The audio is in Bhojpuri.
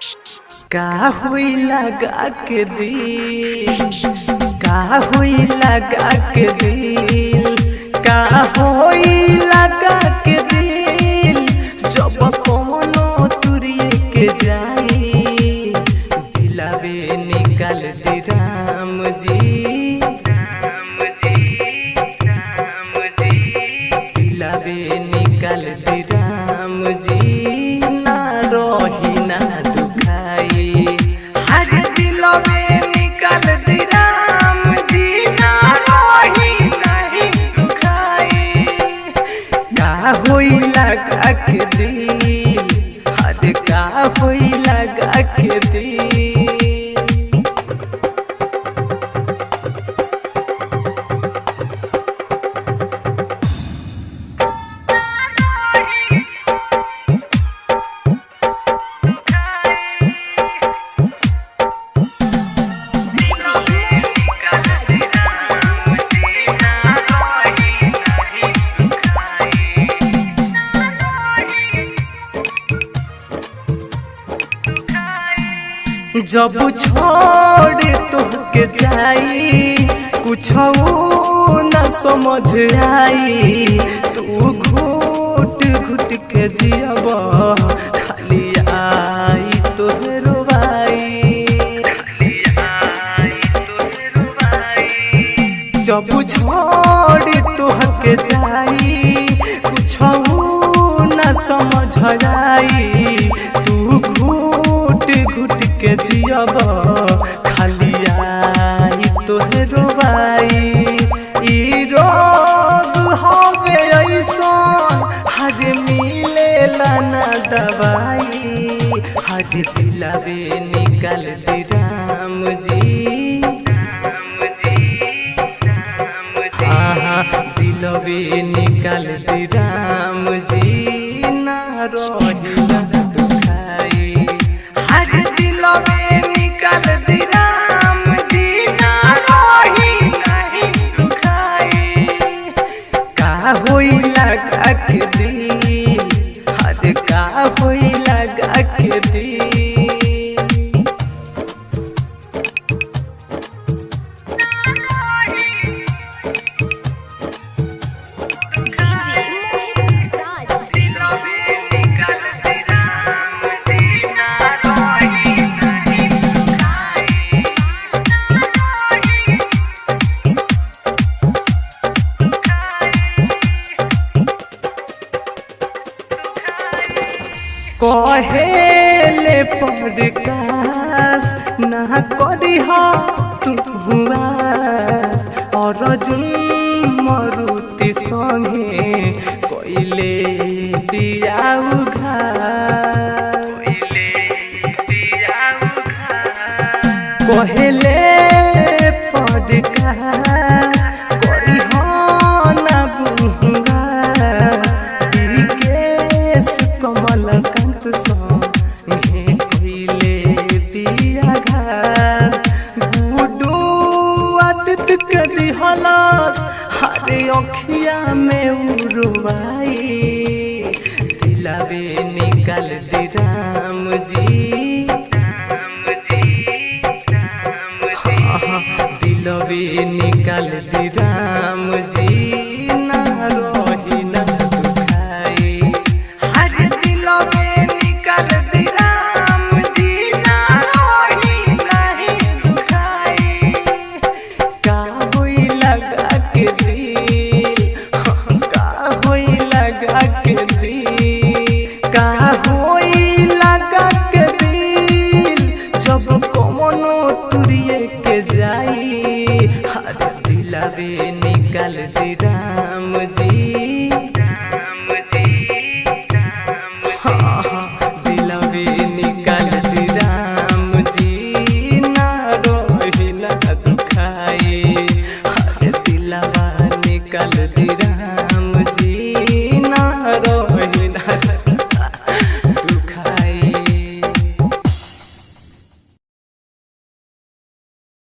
का हुई लगा के दिल, का हुई लगा के दिल, का हुई लगा के दिल, जब कोनो तुरिए के जाई दिलावे निकाल दी राम जी, राम जी, राम जी, दिलावे निकाल दी राम जी, ना रही ना हुई लगा के दिल, हद का हुई लगा के दिल। जब छोड़ तुहके जाई कुछ न समझ आई, तू घुट घुट के जियब खाली आई तोहे रोवाई, खाली आई तोहे रोवाई। जब छोड़ तुहके जाई कुछ न समझ आई, तू घुट घुट के जियब खाली आई तोहे रोवाई। ई रोग हवे ऐसन हज मिलेला ना दवाई, हज दिलावे निकाल दी राम जी, राम जी, राम जी, हाँ दिलावे निकाल दी राम जी, ना रही ना दुखाई, हज दिलावे निकाल दी राम जी, ना रही नहीं दुखाई। का हुई लगा के दिल, हद का हुई लगा के दिल। कहेले पॉडकास ना करी हो तुम हुआस, और अर्जुन मारुति संगे कोइले दिया उघार, कहेले पॉडकास करी हो ना बुआ दिकेश कमल हरे अखिया में उड़वाई, दिलावे निकाल दी राम जी, राम जी, राम जी, हाँ दिलावे निकाल दी राम जी, ना रही ना दुखाई, हज दिलावे निकाल दी राम जी, ना रही नहीं दुखाई। का हुई लगा के दिल, का हुई लगा के दिल, का हुई लगा के दिल, जब कोनो तुरिए के जाई, हर दिलावे निकाल दी राम जी, राम जी, राम जी, हाँ दिलावे निकाल दी राम जी, ना रोही ना दुखाई, हर दिलावा निकाल दी राम।